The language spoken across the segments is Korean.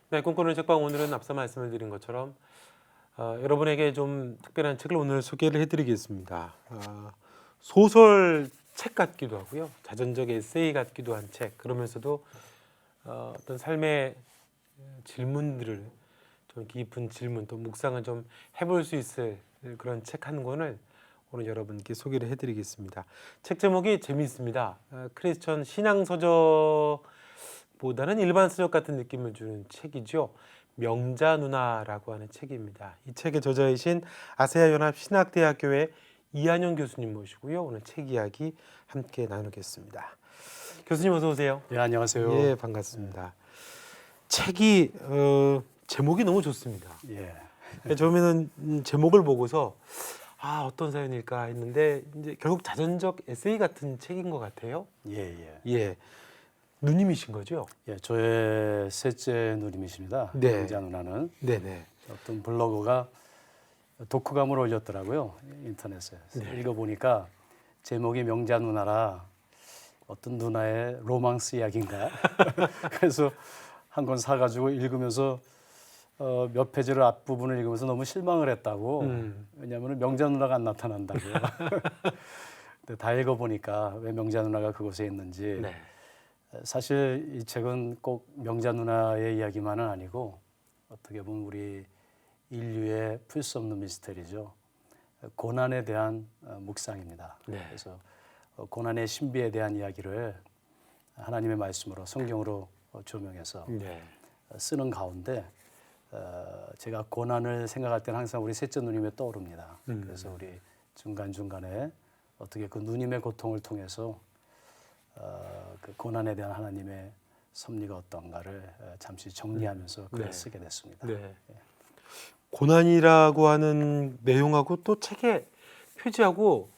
네, 꿈꾸는 책방 오늘은 앞서 말씀을 드린 것처럼 여러분에게 좀 특별한 책을 오늘 소개를 해드리겠습니다. 소설 책 같기도 하고요, 자전적 에세이 같기도 한 책. 그러면서도 어떤 삶의 질문들을 좀 깊은 질문 또 묵상을 좀 해볼 수 있을 그런 책 한 권을 오늘 여러분께 소개를 해드리겠습니다. 책 제목이 재미있습니다. 크리스천 신앙 서적보다는 일반 서적 같은 느낌을 주는 책이죠. 명자 누나라고 하는 책입니다. 이 책의 저자이신 아세아 연합 신학대학교의 이한영 교수님 모시고요. 오늘 책 이야기 함께 나누겠습니다. 교수님 어서 오세요. 예, 안녕하세요. 예, 반갑습니다. 책이 제목이 너무 좋습니다. 예. 처음에는 제목을 보고서 어떤 사연일까 했는데 이제 결국 자전적 에세이 같은 책인 것 같아요. 예. 예, 누님이신 거죠? 예, 저의 셋째 누님이십니다. 네. 영자 누나는 네네. 어떤 블로거가 독후감을 올렸더라고요. 인터넷에. 네. 읽어보니까 제목이 명자 누나라 어떤 누나의 로망스 이야기인가. 그래서 한 권 사가지고 읽으면서 몇 페이지를 앞부분을 읽으면서 너무 실망을 했다고. 왜냐하면 명자 누나가 안 나타난다고. 근데 다 읽어보니까 왜 명자 누나가 그곳에 있는지. 네. 사실 이 책은 꼭 명자 누나의 이야기만은 아니고 어떻게 보면 우리 인류의 풀 수 없는 미스터리죠. 고난에 대한 묵상입니다. 네. 그래서 고난의 신비에 대한 이야기를 하나님의 말씀으로 성경으로 조명해서 네. 쓰는 가운데 제가 고난을 생각할 때는 항상 우리 셋째 누님이 떠오릅니다. 그래서 우리 중간중간에 어떻게 그 누님의 고통을 통해서 그 고난에 대한 하나님의 섭리가 어떤가를 잠시 정리하면서 글을 네. 쓰게 됐습니다. 네. 고난이라고 하는 내용하고 또 책의 표지하고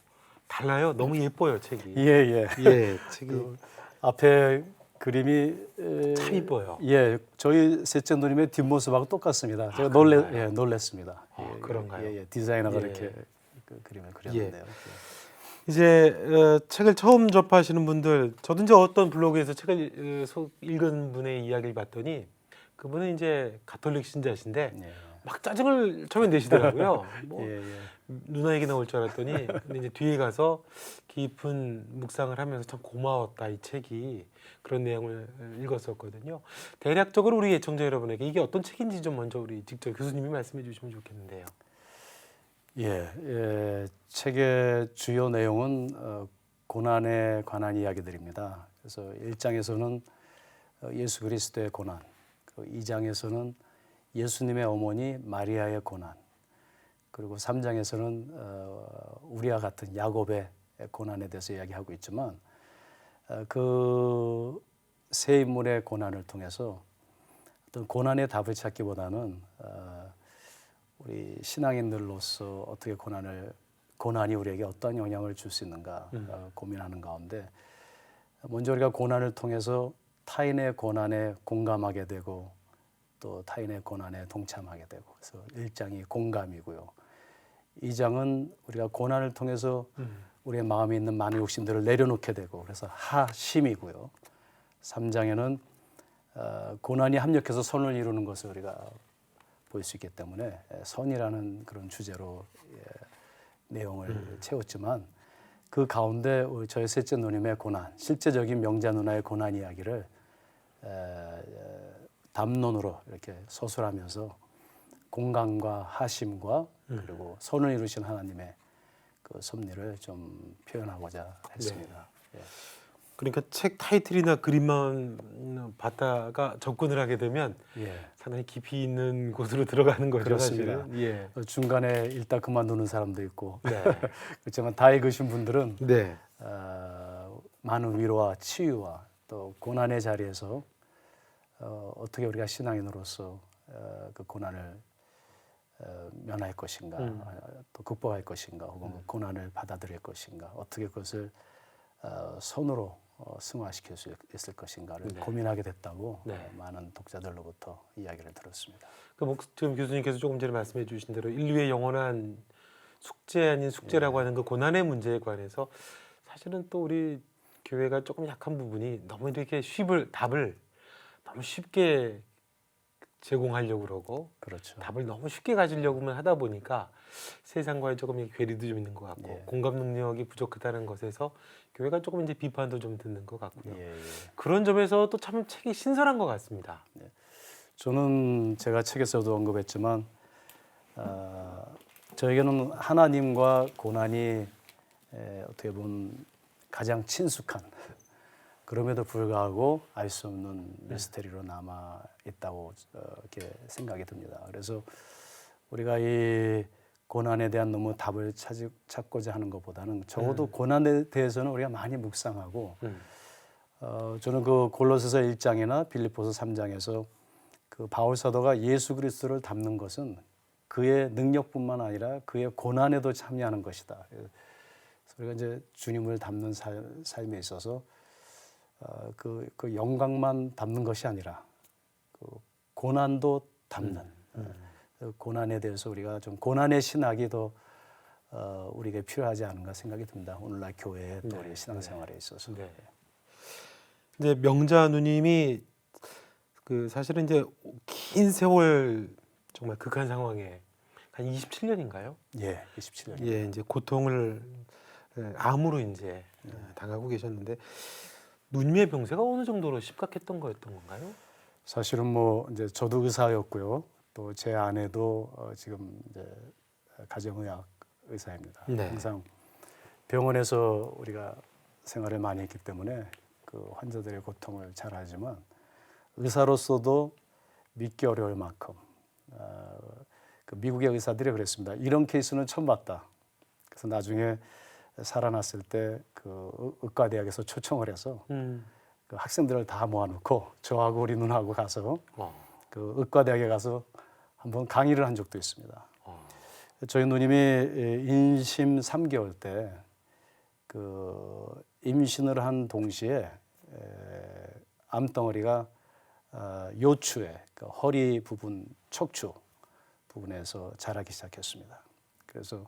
달라요. 너무 예뻐요, 책이. 예. 예, 책이 그 앞에 그림이 참 이뻐요. 예, 저희 셋째 누님의 뒷모습하고 똑같습니다. 제가 그런가요? 놀랬습니다. 그런가요? 예, 디자이너가 예. 이렇게 그 그림을 그렸는데요. 이제 책을 처음 접하시는 분들, 저도 이제 어떤 블로그에서 책을 읽은 분의 이야기를 봤더니 그분은 이제 가톨릭 신자신데 예. 막 짜증을 처음에 내시더라고요. 뭐 예. 누나 얘기 나올 줄 알았더니 근데 이제 뒤에 가서 깊은 묵상을 하면서 참 고마웠다 이 책이 그런 내용을 읽었었거든요. 대략적으로 우리 애청자 여러분에게 이게 어떤 책인지 좀 먼저 우리 직접 교수님이 말씀해 주시면 좋겠는데요. 책의 주요 내용은 고난에 관한 이야기들입니다. 그래서 1장에서는 예수 그리스도의 고난, 그리고 2장에서는 예수님의 어머니 마리아의 고난, 그리고 3장에서는 우리와 같은 야곱의 고난에 대해서 이야기하고 있지만 그 세 인물의 고난을 통해서 어떤 고난의 답을 찾기보다는 우리 신앙인들로서 어떻게 고난이 우리에게 어떤 영향을 줄 수 있는가 고민하는 가운데 먼저 우리가 고난을 통해서 타인의 고난에 공감하게 되고 또 타인의 고난에 동참하게 되고 그래서 1장이 공감이고요. 2장은 우리가 고난을 통해서 우리의 마음에 있는 많은 욕심들을 내려놓게 되고 그래서 하심이고요. 3장에는 고난이 합력해서 선을 이루는 것을 우리가 볼 수 있기 때문에 선이라는 그런 주제로 내용을 채웠지만 그 가운데 저희 셋째 누님의 고난, 실제적인 명자 누나의 고난 이야기를 담론으로 이렇게 서술하면서 공감과 하심과 그리고 선을 이루신 하나님의 그 섭리를 좀 표현하고자 했습니다. 예. 그러니까 책 타이틀이나 그림만 봤다가 접근을 하게 되면 상당히 깊이 있는 곳으로 들어가는 거죠. 그렇습니다. 사실은. 예. 중간에 읽다 그만두는 사람도 있고 네. 그렇지만 다 읽으신 분들은 네. 많은 위로와 치유와 또 고난의 자리에서 어떻게 우리가 신앙인으로서 그 고난을 면할 것인가 또 극복할 것인가 혹은 그 고난을 받아들일 것인가 어떻게 그것을 선으로 승화시킬 수 있을 것인가를 고민하게 됐다고 많은 독자들로부터 이야기를 들었습니다. 지금 교수님께서 조금 전에 말씀해 주신 대로 인류의 영원한 숙제 아닌 숙제라고 하는 그 고난의 문제에 관해서 사실은 또 우리 교회가 조금 약한 부분이 너무 이렇게 답을 너무 쉽게 제공하려고 그러고 그렇죠. 답을 너무 쉽게 가지려고만 하다 보니까 세상과의 조금 괴리도 좀 있는 것 같고 예. 공감 능력이 부족하다는 것에서 교회가 조금 이제 비판도 좀 듣는 것 같고요. 예, 예. 그런 점에서 또 참 책이 신선한 것 같습니다. 저는 제가 책에서도 언급했지만 저에게는 하나님과 고난이 어떻게 보면 가장 친숙한 그럼에도 불구하고 알 수 없는 미스테리로 남아 있다고 이렇게 생각이 듭니다. 그래서 우리가 이 고난에 대한 너무 답을 찾고자 하는 것보다는 적어도 고난에 대해서는 우리가 많이 묵상하고 저는 그 골로새서 1장이나 빌립보서 3장에서 그 바울 사도가 예수 그리스도를 닮는 것은 그의 능력뿐만 아니라 그의 고난에도 참여하는 것이다. 그래서 우리가 이제 주님을 닮는 삶에 있어서 그 영광만 담는 것이 아니라 그 고난도 담는 그 고난에 대해서 우리가 좀 고난의 신학이 더 우리에게 필요하지 않은가 생각이 듭니다. 오늘날 교회의 또 우리 신앙생활에 있어서. 네. 이제 명자 누님이 그 사실은 이제 긴 세월 정말 극한 상황에 한 27년인가요? 예, 27년. 예, 이제 고통을 암으로 이제 당하고 계셨는데 누님의 병세가 어느 정도로 심각했던 거였던 건가요? 사실은 뭐 이제 저도 의사였고요. 또 제 아내도 지금 이제 가정의학 의사입니다. 네. 항상 병원에서 우리가 생활을 많이 했기 때문에 그 환자들의 고통을 잘 알지만 의사로서도 믿기 어려울 만큼 그 미국의 의사들이 그랬습니다. 이런 케이스는 처음 봤다. 그래서 나중에 살아났을 때 그 의과대학에서 초청을 해서 그 학생들을 다 모아놓고 저하고 우리 누나하고 가서 그 의과대학에 가서 한번 강의를 한 적도 있습니다. 저희 누님이 임신 3개월 때 그 임신을 한 동시에 암덩어리가 요추에 그 허리 부분 척추 부분에서 자라기 시작했습니다. 그래서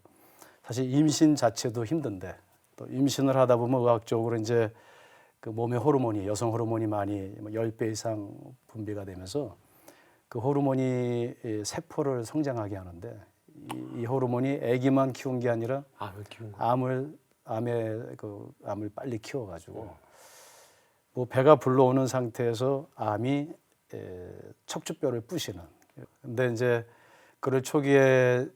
사실 임신 자체도 힘든데 또 임신을 하다 보면 의학적으로 이제 그 몸의 호르몬이 여성 호르몬이 많이 10배 이상 분비가 되면서 그 호르몬이 세포를 성장하게 하는데 이 호르몬이 아기만 키운 게 아니라 암을 키운 거. 암을 빨리 키워가지고 뭐 배가 불러오는 상태에서 암이 척추뼈를 부시는. 근데 이제 그를 초기에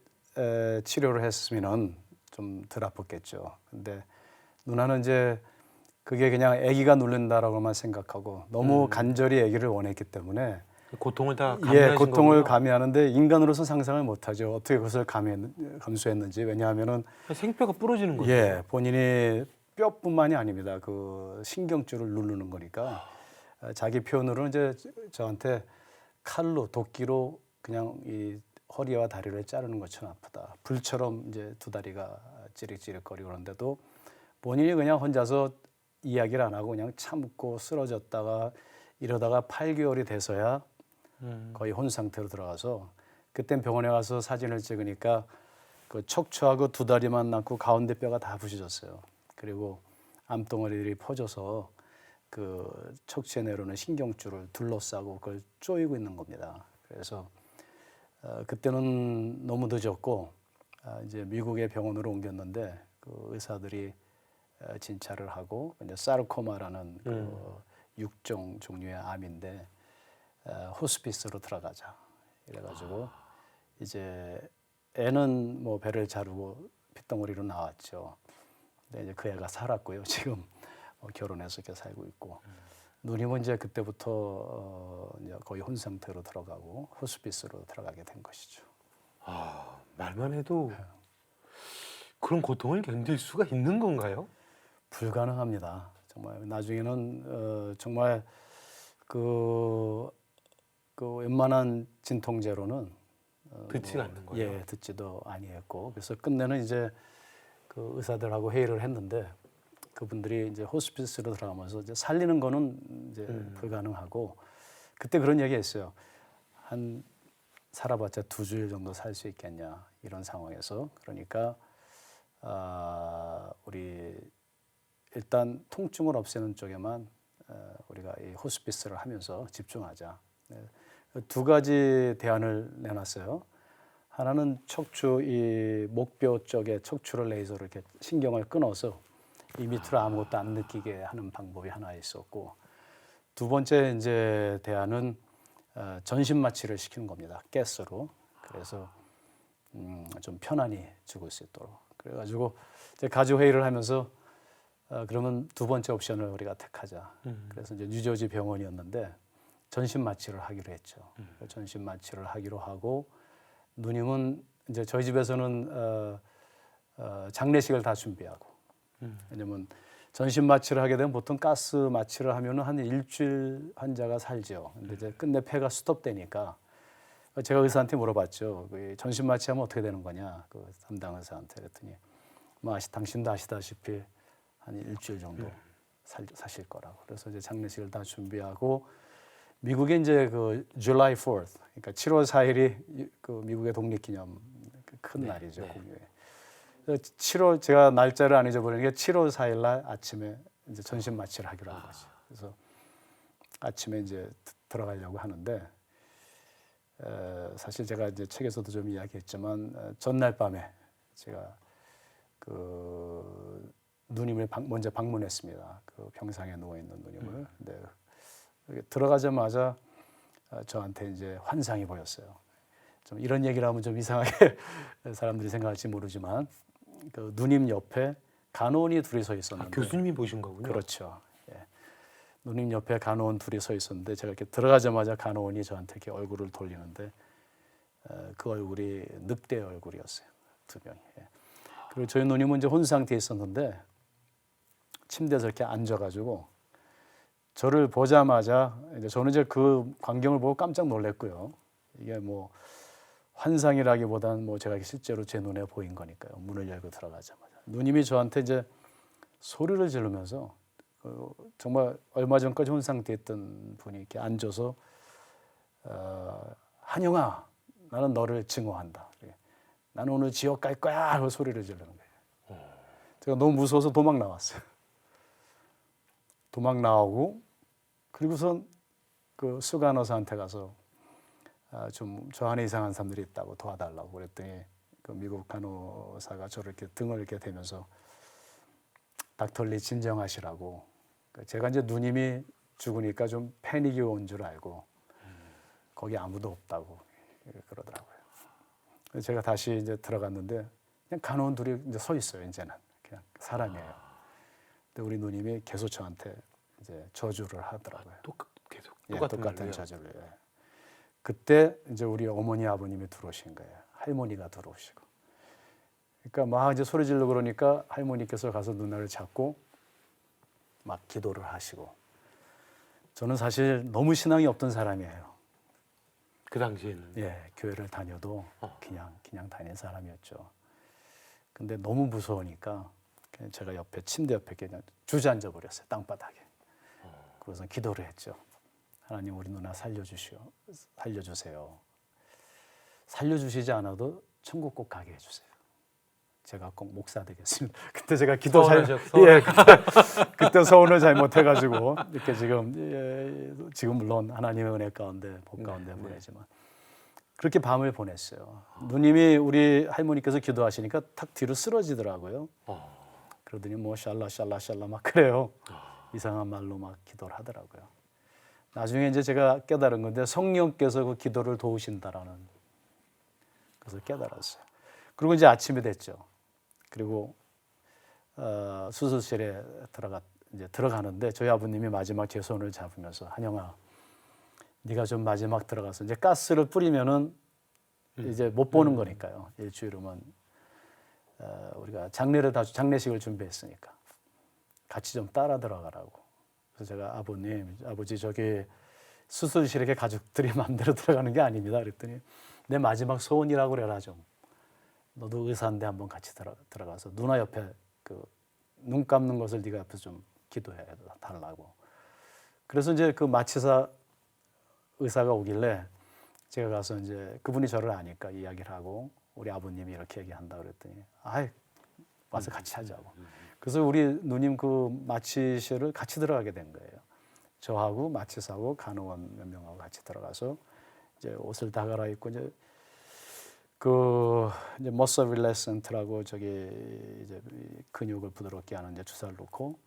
치료를 했으면은 좀 덜 아팠겠죠. 근데 누나는 이제 그게 그냥 아기가 누른다라고만 생각하고 너무 간절히 아기를 원했기 때문에 고통을 다 감내하신 고통을 거군요. 감내하는데 인간으로서 상상을 못하죠. 어떻게 그것을 감수했는지. 왜냐하면은 생뼈가 부러지는 거죠. 본인이 뼈뿐만이 아닙니다. 그 신경줄을 누르는 거니까 자기 표현으로는 이제 저한테 칼로 도끼로 그냥 이 허리와 다리를 자르는 것처럼 아프다. 불처럼 이제 두 다리가 찌릿찌릿거리고 그러는데도 본인이 그냥 혼자서 이야기를 안 하고 그냥 참고 쓰러졌다가 이러다가 8개월이 돼서야 거의 혼 상태로 들어가서 그땐 병원에 가서 사진을 찍으니까 그 척추하고 두 다리만 남고 가운데 뼈가 다 부셔졌어요. 그리고 암덩어리들이 퍼져서 그 척추에 내려오는 신경줄을 둘러싸고 그걸 조이고 있는 겁니다. 그래서 그때는 너무 늦었고 이제 미국의 병원으로 옮겼는데 그 의사들이 진찰을 하고 이제 사르코마라는 그 육종 종류의 암인데 호스피스로 들어가자 이래가지고 이제 애는 뭐 배를 자르고 핏덩어리로 나왔죠. 근데 이제 그 애가 살았고요. 지금 결혼해서 이렇게 살고 있고 누님은 이제 그때부터 이제 거의 혼 상태로 들어가고 호스피스로 들어가게 된 것이죠. 말만 해도 그런 고통을 견딜 수가 있는 건가요? 불가능합니다. 정말 나중에는 정말 그 웬만한 진통제로는 듣지가 않는 거예요. 예, 듣지도 아니했고 그래서 끝내는 이제 그 의사들하고 회의를 했는데 그분들이 이제 호스피스로 들어가면서 이제 살리는 거는 이제 불가능하고 그때 그런 얘기했어요. 한 살아봤자 2주일 정도 살 수 있겠냐 이런 상황에서 그러니까 우리 일단 통증을 없애는 쪽에만 우리가 이 호스피스를 하면서 집중하자. 두 가지 대안을 내놨어요. 하나는 척추 이 목뼈 쪽에 척추를 레이저로 이렇게 신경을 끊어서 이 밑으로 아무것도 안 느끼게 하는 방법이 하나 있었고, 두 번째 이제 대안은 전신 마취를 시키는 겁니다. 가스로. 그래서 좀 편안히 죽을 수 있도록. 그래가지고 이제 가지 회의를 하면서 그러면 두 번째 옵션을 우리가 택하자. 그래서 이제 뉴저지 병원이었는데 전신 마취를 하기로 했죠. 전신 마취를 하기로 하고, 누님은 이제 저희 집에서는 장례식을 다 준비하고, 왜냐면 전신 마취를 하게 되면 보통 가스 마취를 하면은 한 일주일 환자가 살죠. 근데 이제 끝내 폐가 스톱되니까 제가 의사한테 물어봤죠. 그 전신 마취하면 어떻게 되는 거냐, 그 담당 의사한테. 그랬더니 뭐 당신도 아시다시피 한 일주일 정도 사실 거라고. 그래서 이제 장례식을 다 준비하고, 미국에 이제 그 July 4th, 그러니까 7월 4일이 그 미국의 독립기념 큰 날이죠. 공휴일. 7월 제가 날짜를 안 잊어버리는 게 7월 4일 날 아침에 이제 전신 마취를 하기로 한 거죠. 그래서 아침에 이제 들어가려고 하는데, 사실 제가 이제 책에서도 좀 이야기했지만 전날 밤에 제가 그 누님을 먼저 방문했습니다. 그 병상에 누워 있는 누님을. 네. 들어가자마자 저한테 이제 환상이 보였어요. 좀 이런 얘기를 하면 좀 이상하게 사람들이 생각할지 모르지만, 그 누님 옆에 간호원이 둘이 서 있었는데. 교수님이 보신 거군요. 그렇죠. 예. 누님 옆에 간호원 둘이 서 있었는데, 제가 이렇게 들어가자마자 간호원이 저한테 이렇게 얼굴을 돌리는데, 그 얼굴이 늑대 얼굴이었어요. 두 명이. 예. 그리고 저희 누님은 이제 혼 상태에 있었는데 침대에서 이렇게 앉아가지고 저를 보자마자, 이제 저는 이제 그 광경을 보고 깜짝 놀랐고요. 이게 뭐 환상이라기보다는 뭐 제가 실제로 제 눈에 보인 거니까요. 문을 열고 들어가자마자 누님이 저한테 이제 소리를 지르면서, 정말 얼마 전까지 혼 상태였던 분이 이렇게 앉아서 한영아, 나는 너를 증오한다. 나는 오늘 지옥 갈 거야 하고 소리를 지르는 거예요. 제가 너무 무서워서 도망 나왔어요. 도망 나오고, 그리고선 그 수간호사한테 가서 좀 저 안에 이상한 사람들이 있다고 도와달라고 그랬더니, 그 미국 간호사가 저를 이렇게 등을 이렇게 대면서 닥터리 진정하시라고. 제가 이제 누님이 죽으니까 좀 패닉이 온 줄 알고 거기 아무도 없다고 그러더라고요. 그래서 제가 다시 이제 들어갔는데 그냥 간호원 둘이 이제 서 있어요. 이제는 그냥 사람이에요. 근데 우리 누님이 계속 저한테 이제 저주를 하더라고요. 계속 예, 똑같은 똑같은 말로요? 저주를. 예. 그때 이제 우리 어머니 아버님이 들어오신 거예요. 할머니가 들어오시고. 그러니까 막 이제 소리 지르고 그러니까 할머니께서 가서 누나를 잡고 막 기도를 하시고. 저는 사실 너무 신앙이 없던 사람이에요. 그 당시에는. 예, 교회를 다녀도 그냥 다닌 사람이었죠. 근데 너무 무서우니까 그냥 제가 옆에 침대 옆에 그냥 주저앉아 버렸어요. 땅바닥에. 그래서 기도를 했죠. 하나님, 우리 누나 살려주세요. 살려주시지 않아도 천국 꼭 가게 해주세요. 제가 꼭 목사 되겠습니다. 그때 제가 그때 서운을 잘못해가지고 이렇게 지금 물론 하나님의 은혜 가운데 복 가운데 보내지만 그렇게 밤을 보냈어요. 누님이 우리 할머니께서 기도하시니까 탁 뒤로 쓰러지더라고요. 그러더니 뭐 샬라 막 그래요. 이상한 말로 막 기도를 하더라고요. 나중에 이제 제가 깨달은 건데, 성령께서 그 기도를 도우신다라는 것을 깨달았어요. 그리고 이제 아침이 됐죠. 그리고 수술실에 들어가는데 저희 아버님이 마지막 제 손을 잡으면서, 한영아, 네가 좀 마지막 들어가서 이제 가스를 뿌리면은 이제 못 보는 거니까요. 일주일 후면 우리가 장례식을 준비했으니까 같이 좀 따라 들어가라고. 그래서 제가 아버지 저기 수술실에 가족들이 마음대로 들어가는 게 아닙니다. 그랬더니 내 마지막 소원이라고 그래라 좀. 너도 의사인데 한번 같이 들어가서 누나 옆에 그 눈 감는 것을 네가 옆에서 좀 기도해 달라고. 그래서 이제 그 마취사 의사가 오길래 제가 가서 이제 그분이 저를 아니까 이야기를 하고, 우리 아버님이 이렇게 얘기한다 그랬더니 와서 같이 하자고. 그래서 우리 누님 그 마취실을 같이 들어가게 된 거예요. 저하고 마취사하고 간호원 몇 명하고 같이 들어가서 이제 옷을 다 갈아입고 이제 머슬 릴렉센트라고 저기 이제 근육을 부드럽게 하는 이제 주사를 놓고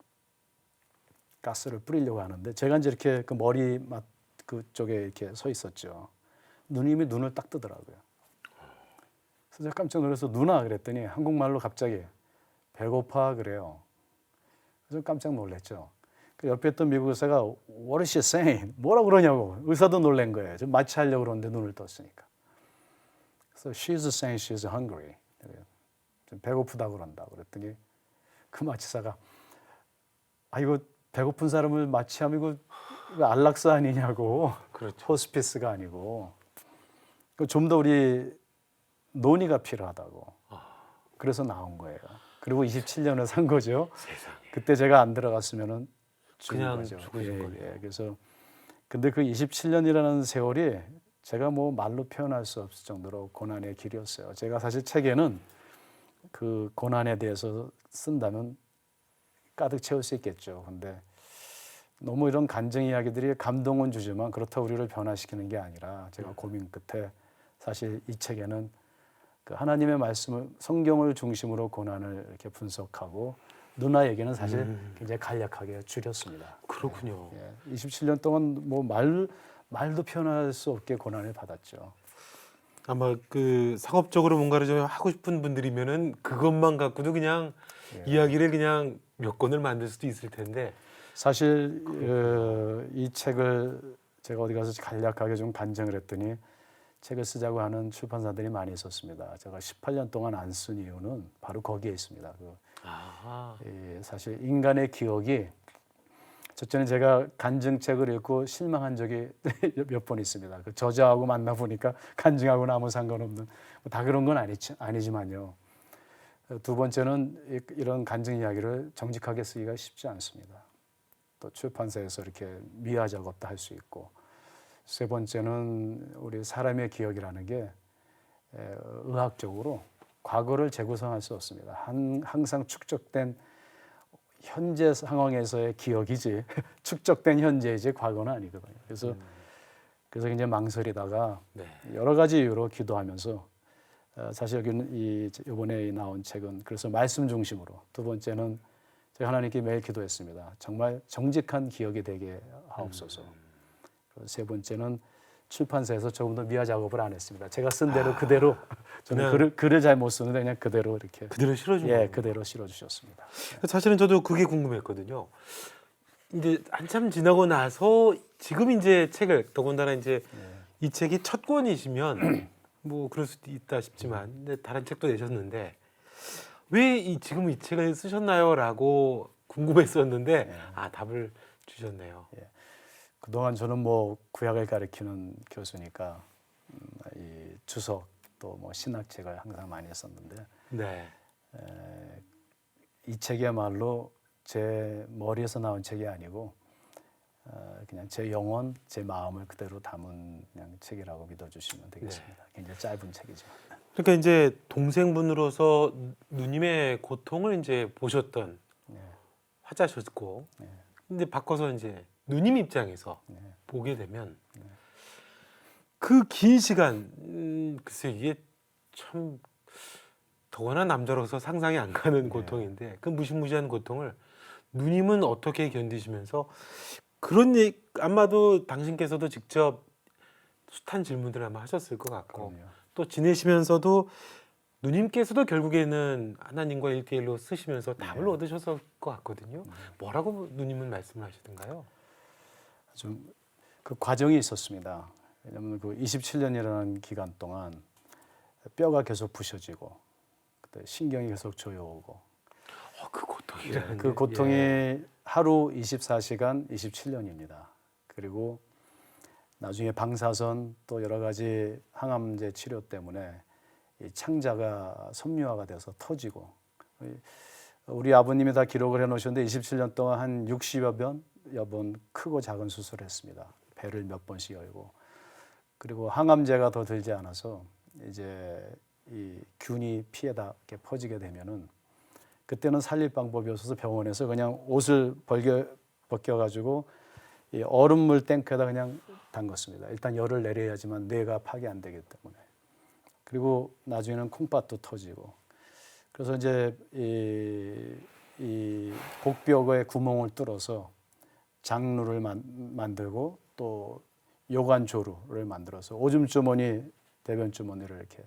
가스를 뿌리려고 하는데 제가 이제 이렇게 그 머리 맞 그쪽에 이렇게 서 있었죠. 누님이 눈을 딱 뜨더라고요. 그래서 제가 깜짝 놀라서 누나 그랬더니 한국말로 갑자기 배고파 그래요. 그래서 깜짝 놀랐죠. 그 옆에 있던 미국 의사가 What is she saying? 뭐라 그러냐고. 의사도 놀란 거예요. 좀 마취하려고 그러는데 눈을 떴으니까. 그래서 she's saying she's hungry. 좀 배고프다 그런다. 그랬더니 그 마취사가 이거 배고픈 사람을 마취하면 이거 안락사 아니냐고. 그렇죠. 호스피스가 아니고. 좀 더 우리 논의가 필요하다고. 그래서 나온 거예요. 그리고 27년을 산 거죠. 세상에. 그때 제가 안 들어갔으면은 죽은 그냥 거죠. 죽으신 거예요. 그래서 근데 그 27년이라는 세월이 제가 뭐 말로 표현할 수 없을 정도로 고난의 길이었어요. 제가 사실 책에는 그 고난에 대해서 쓴다면 가득 채울 수 있겠죠. 근데 너무 이런 간증 이야기들이 감동은 주지만 그렇다고 우리를 변화시키는 게 아니라 제가 고민 끝에 사실 이 책에는 그 하나님의 말씀을 성경을 중심으로 고난을 이렇게 분석하고 누나 얘기는 사실 굉장히 간략하게 줄였습니다. 그렇군요. 27년 동안 뭐 말도 표현할 수 없게 고난을 받았죠. 아마 그 상업적으로 뭔가를 좀 하고 싶은 분들이면은 그것만 갖고도 그냥 이야기를 그냥 몇 권을 만들 수도 있을 텐데 사실 이 책을 제가 어디 가서 간략하게 좀 간증을 했더니 책을 쓰자고 하는 출판사들이 많이 있었습니다. 제가 18년 동안 안 쓴 이유는 바로 거기에 있습니다. 사실 인간의 기억이 첫째는 제가 간증책을 읽고 실망한 적이 몇 번 있습니다. 그 저자하고 만나 보니까 간증하고는 아무 상관없는 다 그런 건 아니지만요. 두 번째는 이런 간증 이야기를 정직하게 쓰기가 쉽지 않습니다. 또 출판사에서 이렇게 미화 작업도 할 수 있고 세 번째는 우리 사람의 기억이라는 게 의학적으로 과거를 재구성할 수 없습니다. 항상 축적된 현재 상황에서의 기억이지 축적된 현재이지 과거는 아니거든요. 그래서 굉장히 망설이다가 여러 가지 이유로 기도하면서 사실 여기는 이번에 나온 책은 그래서 말씀 중심으로 두 번째는 제가 하나님께 매일 기도했습니다. 정말 정직한 기억이 되게 하옵소서. 세 번째는 출판사에서 조금 더 미화 작업을 안 했습니다. 제가 쓴 대로 그대로 저는 글을 잘 못 쓰는데 그냥 그대로 이렇게 그대로 실어준 거예요. 그대로 실어주셨습니다. 사실은 저도 그게 궁금했거든요. 이제 한참 지나고 나서 지금 이제 책을 더군다나 이제 이 책이 첫 권이시면 뭐 그럴 수도 있다 싶지만 근데 다른 책도 내셨는데 왜 지금 이 책을 쓰셨나요?라고 궁금했었는데 답을 주셨네요. 그동안 저는 뭐 구약을 가르치는 교수니까 이 주석 또 뭐 신학책을 항상 많이 했었는데 이 책이야말로 제 머리에서 나온 책이 아니고 그냥 제 영혼, 제 마음을 그대로 담은 그냥 책이라고 믿어주시면 되겠습니다. 굉장히 짧은 책이지만. 그러니까 이제 동생분으로서 누님의 고통을 이제 보셨던 화자셨고, 근데 바꿔서 이제 누님 입장에서 보게 되면 그 긴 시간, 글쎄 이게 참 더구나 남자로서 상상이 안 가는 고통인데 그 무시무시한 고통을 누님은 어떻게 견디시면서 그런 아마도 당신께서도 직접 숱한 질문들을 아마 하셨을 것 같고 또 지내시면서도 누님께서도 결국에는 하나님과 1대1로 쓰시면서 답을 얻으셨을 것 같거든요. 뭐라고 누님은 말씀을 하시던가요? 좀 그 과정이 있었습니다. 왜냐하면 그 27년이라는 기간 동안 뼈가 계속 부셔지고 그때 신경이 계속 조여오고 그 고통이라는 그 고통이 하루 24시간 27년입니다. 그리고 나중에 방사선 또 여러 가지 항암제 치료 때문에 이 창자가 섬유화가 돼서 터지고 우리 아버님이 다 기록을 해놓으셨는데 27년 동안 한 60여 번 크고 작은 수술을 했습니다. 배를 몇 번씩 열고 그리고 항암제가 더 들지 않아서 이제 이 균이 피에다 이렇게 퍼지게 되면은 그때는 살릴 방법이 없어서 병원에서 그냥 옷을 벗겨가지고 이 얼음물 탱크에다 그냥 담갔습니다. 일단 열을 내려야지만 뇌가 파괴 안 되기 때문에. 그리고 나중에는 콩팥도 터지고. 그래서 이제 이 복벽에 구멍을 뚫어서 장루를 만들고 또 요관조루를 만들어서 오줌 주머니, 대변 주머니를 이렇게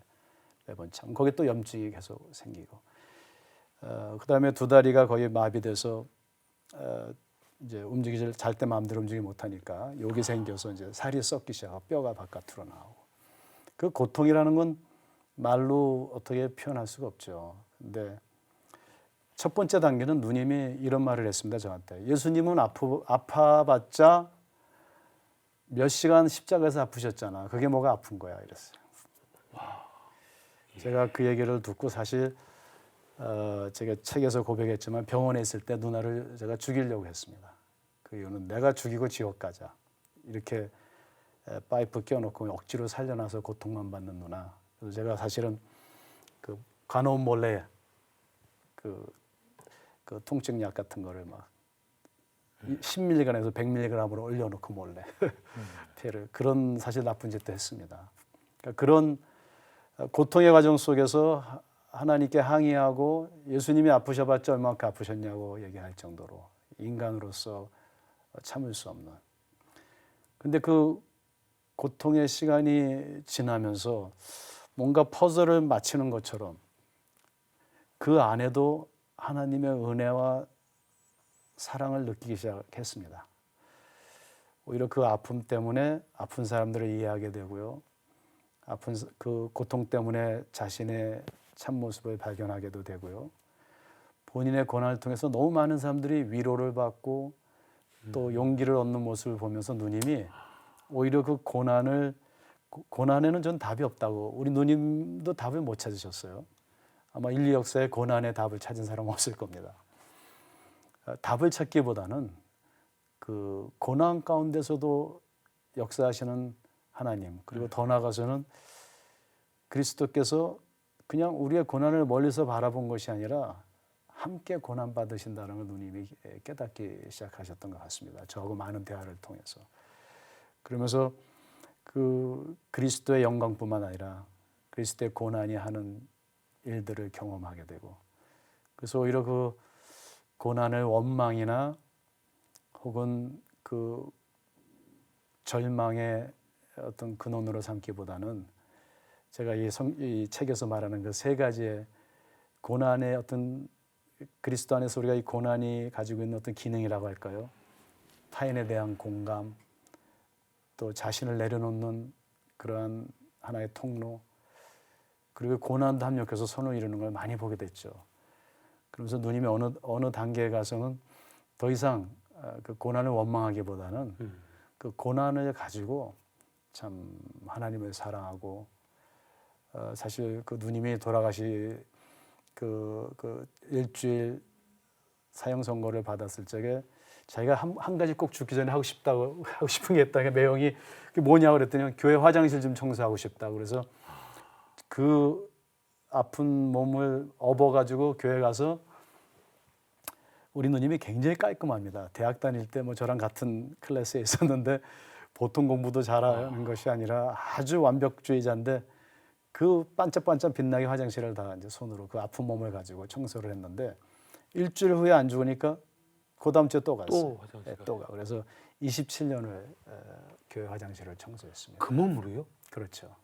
매번 참. 거기 또 염증이 계속 생기고. 그다음에 두 다리가 거의 마비돼서 이제 움직이질 잘 때 마음대로 움직이지 못하니까 욕이 생겨서 이제 살이 썩기 시작하고 뼈가 바깥으로 나오고. 그 고통이라는 건 말로 어떻게 표현할 수가 없죠. 근데 첫 번째 단계는 누님이 이런 말을 했습니다. 저한테. 예수님은 아파봤자 몇 시간 십자가에서 아프셨잖아. 그게 뭐가 아픈 거야 이랬어요. 제가 그 얘기를 듣고 사실 제가 책에서 고백했지만 병원에 있을 때 누나를 제가 죽이려고 했습니다. 그 이유는 내가 죽이고 지옥 가자. 이렇게 파이프 껴놓고 억지로 살려놔서 고통만 받는 누나. 그래서 제가 사실은 그 간호원 몰래 그 통증약 같은 거를 막 10mg에서 100mg으로 올려놓고 몰래 폐를 그런 사실 나쁜 짓도 했습니다. 그러니까 그런 고통의 과정 속에서 하나님께 항의하고 예수님이 아프셔봤자 얼마큼 아프셨냐고 얘기할 정도로 인간으로서 참을 수 없는. 근데 그 고통의 시간이 지나면서 뭔가 퍼즐을 맞추는 것처럼 그 안에도 하나님의 은혜와 사랑을 느끼기 시작했습니다. 오히려 그 아픔 때문에 아픈 사람들을 이해하게 되고요. 아픈 그 고통 때문에 자신의 참모습을 발견하게도 되고요. 본인의 고난을 통해서 너무 많은 사람들이 위로를 받고 또 용기를 얻는 모습을 보면서 누님이 오히려 그 고난에는 전 답이 없다고. 우리 누님도 답을 못 찾으셨어요. 아마 인류 역사에 고난의 답을 찾은 사람 없을 겁니다. 답을 찾기보다는 그 고난 가운데서도 역사하시는 하나님, 그리고 더 나아가서는 그리스도께서 그냥 우리의 고난을 멀리서 바라본 것이 아니라 함께 고난 받으신다는 걸 누님이 깨닫기 시작하셨던 것 같습니다. 저하고 많은 대화를 통해서. 그러면서 그 그리스도의 영광뿐만 아니라 그리스도의 고난이 하는 일들을 경험하게 되고, 그래서 오히려 그 고난을 원망이나 혹은 그 절망의 어떤 근원으로 삼기보다는 제가 이 책에서 말하는 그 세 가지의 고난의 어떤 그리스도 안에서 우리가 이 고난이 가지고 있는 어떤 기능이라고 할까요? 타인에 대한 공감, 또 자신을 내려놓는 그러한 하나의 통로, 그리고 고난도 합력해서 선을 이루는 걸 많이 보게 됐죠. 그러면서 누님이 어느 단계에 가서는 더 이상 그 고난을 원망하기보다는 그 고난을 가지고 참 하나님을 사랑하고, 사실 그 누님이 돌아가시 그 일주일 사형 선고를 받았을 적에 자기가 한 가지 꼭 죽기 전에 하고 싶은 게 있다. 매형이 그게 뭐냐고 그랬더니 교회 화장실 좀 청소하고 싶다고. 그래서 그 아픈 몸을 업어가지고 교회 가서, 우리 누님이 굉장히 깔끔합니다. 대학 다닐 때 뭐 저랑 같은 클래스에 있었는데 보통 공부도 잘하는 것이 아니라 아주 완벽주의자인데 그 반짝반짝 빛나게 화장실을 다 이제 손으로 그 아픈 몸을 가지고 청소를 했는데 일주일 후에 안 죽으니까 그 다음 주에 또 갔어요. 또 가. 그래서 27년을 교회 화장실을 청소했습니다. 그 몸으로요? 그렇죠.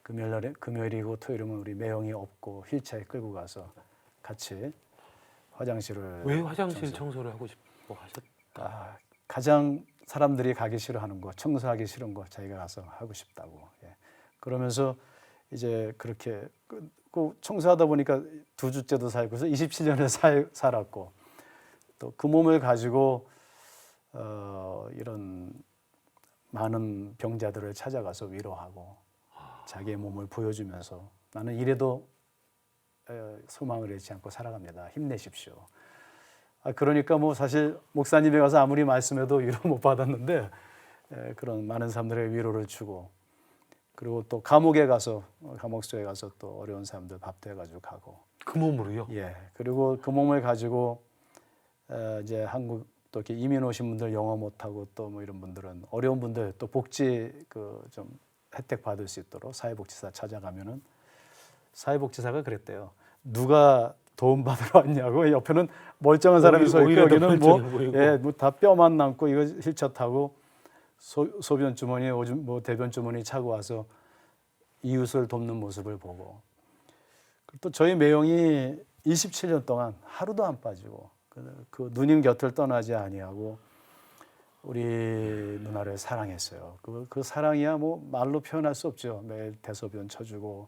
금요일이고 토요일이면 우리 매형이 없고 휠체어에 끌고 가서 같이 화장실을. 왜 화장실 청소를 하고 싶고 하셨다? 가장 사람들이 가기 싫어하는 거, 청소하기 싫은 거 자기가 가서 하고 싶다고. 예. 그러면서 이제 그렇게 청소하다 보니까 2주째도 살고 그래서 27년을 살았고, 또 그 몸을 가지고 이런 많은 병자들을 찾아가서 위로하고 자기의 몸을 보여주면서 나는 이래도 소망을 잃지 않고 살아갑니다. 힘내십시오. 그러니까 뭐 사실 목사님에 가서 아무리 말씀해도 위로 못 받았는데 그런 많은 사람들의 위로를 주고, 그리고 또 감옥에 가서 감옥소에 가서 또 어려운 사람들 밥도 해가지고 가고. 그 몸으로요? 예. 그리고 그 몸을 가지고 이제 또 이렇게 이민 오신 분들 영어 못하고 또 뭐 이런 분들은 어려운 분들 또 복지 그 좀 혜택 받을 수 있도록 사회복지사 찾아가면은 사회복지사가 그랬대요. 누가 도움 받으러 왔냐고 옆에는 멀쩡한 사람이 서 있고 오히려 더 여기는 뭐 멀쩡해 보이고. 예, 뭐 다 뼈만 남고 이거 휠체어 타고 소변 주머니 오줌 뭐 대변 주머니 차고 와서 이웃을 돕는 모습을 보고 또 저희 매형이 27년 동안 하루도 안 빠지고 그 누님 곁을 떠나지 아니하고 우리 누나를 사랑했어요. 그 사랑이야 뭐 말로 표현할 수 없죠. 매일 대소변 쳐주고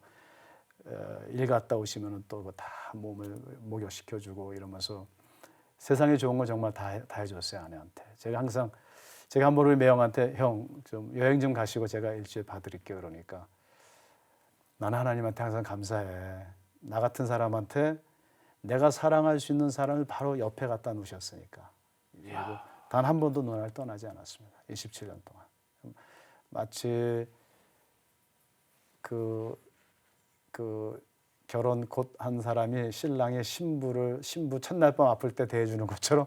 일 갔다 오시면은 또 다 몸을 목욕시켜주고 이러면서 세상에 좋은 거 정말 다 해줬어요 아내한테. 제가 한 번 우리 매형한테 형 좀 여행 좀 가시고 제가 일주일 봐드릴게요 그러니까 나는 하나님한테 항상 감사해. 나 같은 사람한테 내가 사랑할 수 있는 사람을 바로 옆에 갖다 놓으셨으니까. 그리고 단 한 번도 누나를 떠나지 않았습니다. 27년 동안. 마치 그 결혼 곧 한 사람이 신랑의 신부 첫날 밤 아플 때 대해주는 것처럼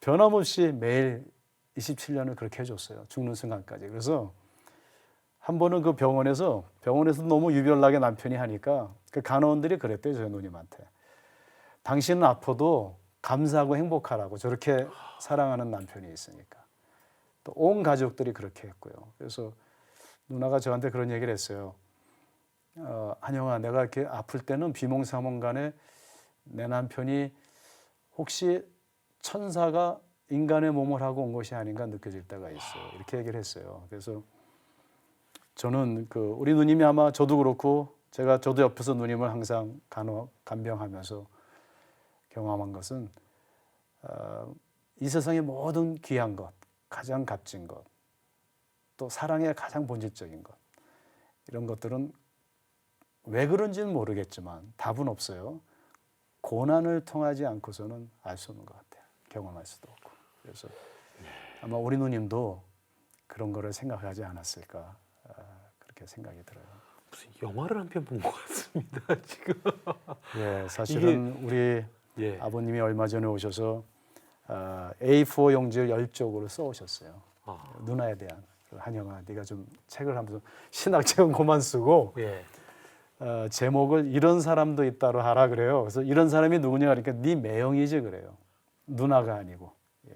변함없이 매일 27년을 그렇게 해줬어요. 죽는 순간까지. 그래서 한 번은 그 병원에서 너무 유별나게 남편이 하니까 그 간호원들이 그랬대요. 저희 누님한테. 당신은 아파도 감사하고 행복하라고 저렇게 사랑하는 남편이 있으니까. 또 온 가족들이 그렇게 했고요. 그래서 누나가 저한테 그런 얘기를 했어요. 한영아, 내가 이렇게 아플 때는 비몽사몽간에 내 남편이 혹시 천사가 인간의 몸을 하고 온 것이 아닌가 느껴질 때가 있어요. 이렇게 얘기를 했어요. 그래서 저는 우리 누님이 아마 저도 그렇고 저도 옆에서 누님을 항상 간병하면서 경험한 것은 이 세상의 모든 귀한 것, 가장 값진 것, 또 사랑의 가장 본질적인 것 이런 것들은 왜 그런지는 모르겠지만 답은 없어요. 고난을 통하지 않고서는 알 수 없는 것 같아요. 경험할 수도 없고. 그래서 아마 우리 누님도 그런 거를 생각하지 않았을까 그렇게 생각이 들어요. 무슨 영화를 한 편 본 것 같습니다. 지금. 예, 사실은 우리 예. 아버님이 얼마 전에 오셔서 A4 용지를 10쪽으로 써오셨어요. 누나에 대한. 한영아, 네가 좀 책을 하면서 신학책은 그만 쓰고 예. 제목을 이런 사람도 있다로 하라 그래요. 그래서 이런 사람이 누구냐 그러니까 네 매형이지 그래요. 누나가 아니고. 예.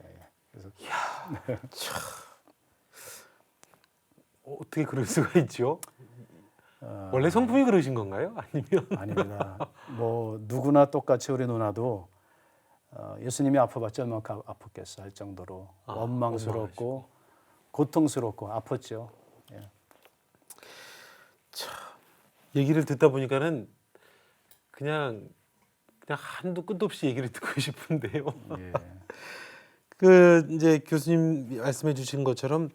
그래서 어떻게 그럴 수가 있죠? 원래 성품이 그러신 건가요? 아니면 아닙니다. 뭐 누구나 똑같이 우리 누나도 예수님이 아파봤자 얼마나 아팠겠어 할 정도로 원망스럽고 고통스럽고 아팠죠. 예. 얘기를 듣다 보니까는 그냥 한도 끝도 없이 얘기를 듣고 싶은데요. 예. 이제 교수님 말씀해 주신 것처럼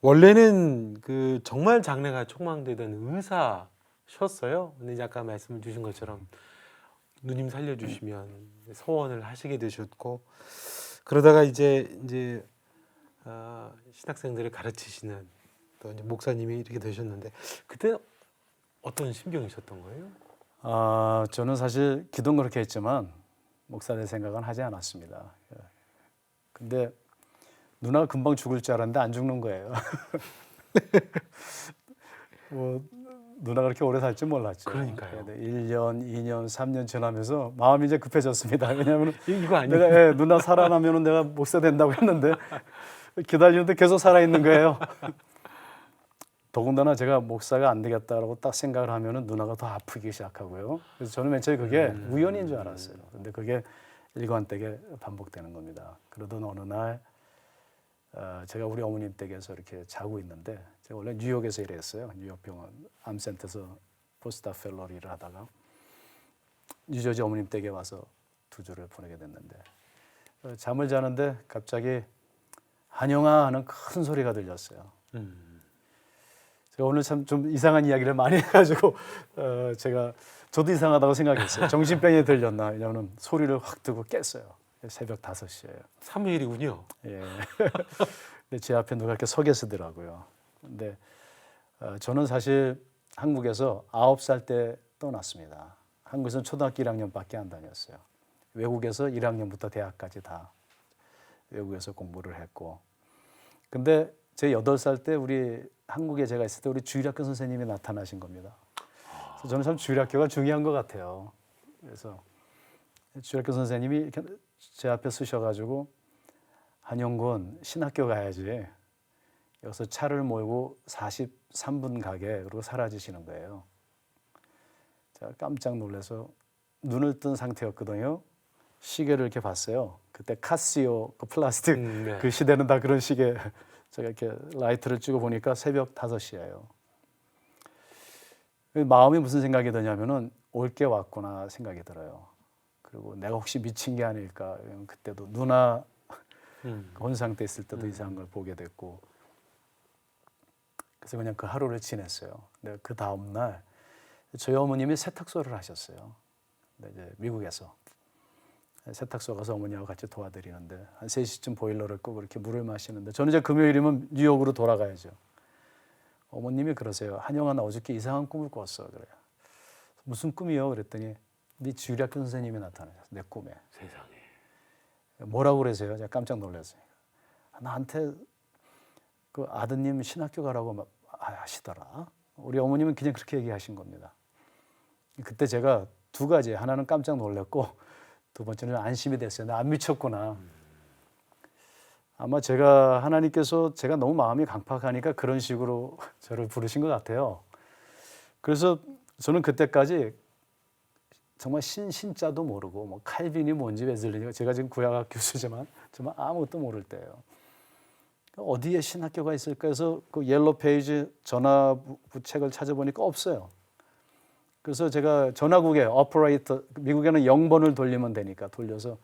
원래는 정말 장래가 촉망되던 의사셨어요. 근데 이제 아까 말씀을 주신 것처럼 누님 살려주시면 서원을 하시게 되셨고 그러다가 이제 신학생들을 가르치시는 또 이제 목사님이 이렇게 되셨는데 그때 어떤 심경이셨던 거예요? 저는 사실 기도는 그렇게 했지만 목사 될 생각은 하지 않았습니다. 근데 누나가 금방 죽을 줄 알았는데 안 죽는 거예요. 뭐 누나가 그렇게 오래 살 줄 몰랐죠. 그러니까요. 1년, 2년, 3년 지나면서 마음이 이제 급해졌습니다. 왜냐하면 이거 아니에요? 내가 누나 살아나면 내가 목사 된다고 했는데 기다리는데 계속 살아 있는 거예요. 더군다나 제가 목사가 안 되겠다라고 딱 생각을 하면은 누나가 더 아프기 시작하고요. 그래서 저는 맨 처음에 그게 우연인 줄 알았어요. 근데 그게 일관되게 반복되는 겁니다. 그러던 어느 날 제가 우리 어머님 댁에서 이렇게 자고 있는데 제가 원래 뉴욕에서 일했어요. 뉴욕 병원 암센터에서 포스타 펠로우 일을 하다가 뉴저지 어머님 댁에 와서 2주를 보내게 됐는데 잠을 자는데 갑자기 한영아 하는 큰 소리가 들렸어요. 제가 오늘 참 좀 이상한 이야기를 많이 해가지고 저도 이상하다고 생각했어요. 정신병이 들렸나? 왜냐하면 소리를 확 듣고 깼어요. 새벽 5시에요. 3일이군요. 예. 근데 제 앞에 누가 이렇게 서 계시더라고요. 근데 저는 사실 한국에서 9살 때 떠났습니다. 한국에서는 초등학교 1학년밖에 안 다녔어요. 외국에서 1학년부터 대학까지 다 외국에서 공부를 했고, 근데 제 8살 때 우리 한국에 제가 있을 때 우리 주일학교 선생님이 나타나신 겁니다. 그래서 저는 참 주일학교가 중요한 것 같아요. 그래서 주일학교 선생님이 이렇게 제 앞에 쓰셔가지고 한영군 신학교 가야지. 여기서 차를 몰고 43분 가게 그러고 사라지시는 거예요. 제가 깜짝 놀라서 눈을 뜬 상태였거든요. 시계를 이렇게 봤어요. 그때 카시오 그 플라스틱 네. 그 시대는 다 그런 시계. 제가 이렇게 라이트를 찍어 보니까 새벽 5시예요. 마음이 무슨 생각이 드냐면은 올 게 왔구나 생각이 들어요. 그리고 내가 혹시 미친 게 아닐까. 그때도 누나 혼상 때 있을 때도 이상한 걸 보게 됐고, 그래서 그냥 그 하루를 지냈어요. 근데 그 다음 날 저희 어머님이 세탁소를 하셨어요. 근데 이제 미국에서 세탁소 가서 어머니하고 같이 도와드리는데 한 3시쯤 보일러를 끄고 이렇게 물을 마시는데 저는 이제 금요일이면 뉴욕으로 돌아가야죠. 어머님이 그러세요. 한영아, 나 어저께 이상한 꿈을 꿨어. 그래요. 무슨 꿈이요? 그랬더니 네 주일학교 선생님이 나타나셨어. 내 꿈에. 세상에. 뭐라고 그러세요? 제가 깜짝 놀랐어요. 나한테 그 아드님 신학교 가라고 막 하시더라. 우리 어머님은 그냥 그렇게 얘기하신 겁니다. 그때 제가 2가지, 하나는 깜짝 놀랐고 2번째는 안심이 됐어요. 나 안 미쳤구나. 아마 하나님께서 제가 너무 마음이 강팍하니까 그런 식으로 저를 부르신 것 같아요. 그래서 저는 그때까지 정말 신자도 모르고 뭐 칼빈이 뭔지 웨슬리가, 제가 지금 구약학 교수지만 정말 아무것도 모를 때예요. 어디에 신학교가 있을까 해서 그 옐로 페이지 전화부책을 찾아보니까 없어요. 그래서 제가 전화국에 오퍼레이터, 미국에는 0번을 돌리면 되니까 돌려서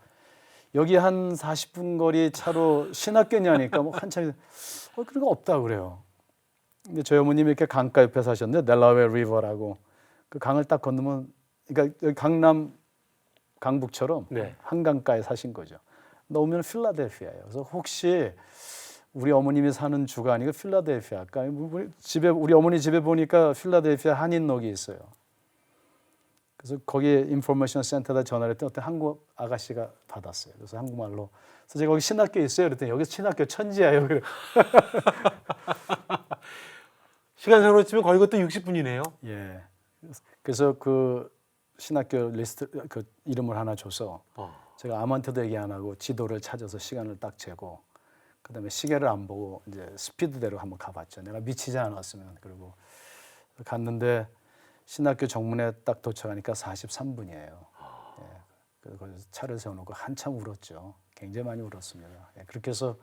여기 한 40분 거리 차로 신학교냐니까 뭐 한참 그런 거 없다 그래요. 근데 저희 어머님이 이렇게 강가 옆에 사셨는데 델라웨어 리버라고 그 강을 딱 건너면, 그러니까 여기 강남 강북처럼 네. 한강가에 사신 거죠. 나오면 필라델피아예요. 그래서 혹시 우리 어머님이 사는 주가 아니고 필라델피아일까? 우리 어머니 집에 보니까 필라델피아 한인록이 있어요. 그래서 거기에 인포메이션 센터에다 전화를 했더니 어떤 한국 아가씨가 받았어요. 그래서 한국말로. 그래서 제가 거기 신학교 있어요. 그랬더니 여기 신학교 천지예요. 그래. 시간상으로 치면 거의 그것도 60분이네요. 예. 그래서 그 신학교 리스트 그 이름을 하나 줘서 제가 아무한테도 얘기 안 하고 지도를 찾아서 시간을 딱 재고, 그다음에 시계를 안 보고 이제 스피드대로 한번 가봤죠. 내가 미치지 않았으면. 그리고 갔는데 신학교 정문에 딱 도착하니까 43분이에요. 예. 그래서 거기서 차를 세워놓고 한참 울었죠. 굉장히 많이 울었습니다. 예. 그렇게 해서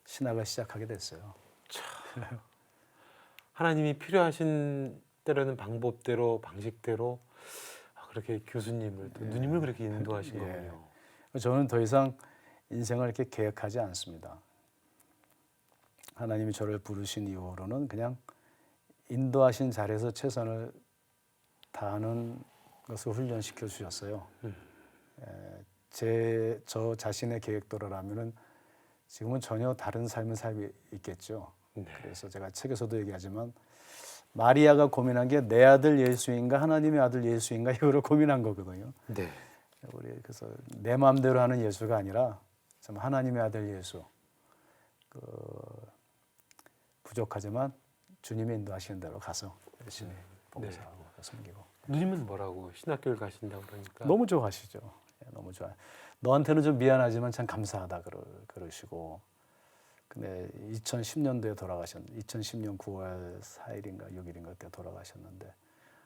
신학을 시작하게 됐어요. 하나님이 필요하신 때로는 방법대로 방식대로 그렇게 교수님을 또 누님을 그렇게 인도하신 거군요. 저는 더 이상 인생을 이렇게 계획하지 않습니다. 하나님이 저를 부르신 이후로는 그냥 인도하신 자리에서 최선을 다하는 것을 훈련시켜 주셨어요. 저 자신의 계획대로라면은 지금은 전혀 다른 삶을 살고 있겠죠. 네. 그래서 제가 책에서도 얘기하지만 마리아가 고민한 게 내 아들 예수인가 하나님의 아들 예수인가 이거를 고민한 거거든요. 네. 우리 그래서 내 마음대로 하는 예수가 아니라 참 하나님의 아들 예수. 부족하지만 주님이 인도하시는 대로 가서 열심히 봉사하고 섬기고. 누님은 뭐라고 신학교를 가신다고 그러니까 너무 좋아하시죠. 너무 좋아. 너한테는 좀 미안하지만 참 감사하다 그러시고. 근데 2010년도에 돌아가셨는데 2010년 9월 4일인가 6일인가 때 돌아가셨는데,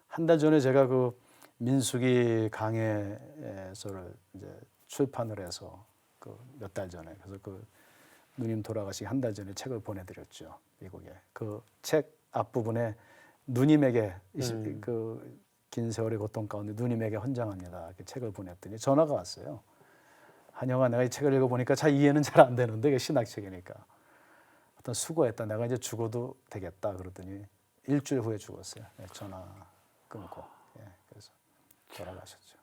한 달 전에 제가 그 민수기 강해서를 이제 출판을 해서 그 몇 달 전에, 그래서 그 누님 돌아가시기 한 달 전에 책을 보내드렸죠, 미국에. 그 책 앞부분에 누님에게 그 긴 세월의 고통 가운데 누님에게 헌장합니다. 이렇게 책을 보냈더니 전화가 왔어요. 한영아, 내가 이 책을 읽어보니까 잘 이해는 잘 안 되는데 이게 신학책이니까 어떤 수고했다. 내가 이제 죽어도 되겠다. 그러더니 일주일 후에 죽었어요. 전화 끊고. 그래서 돌아가셨죠.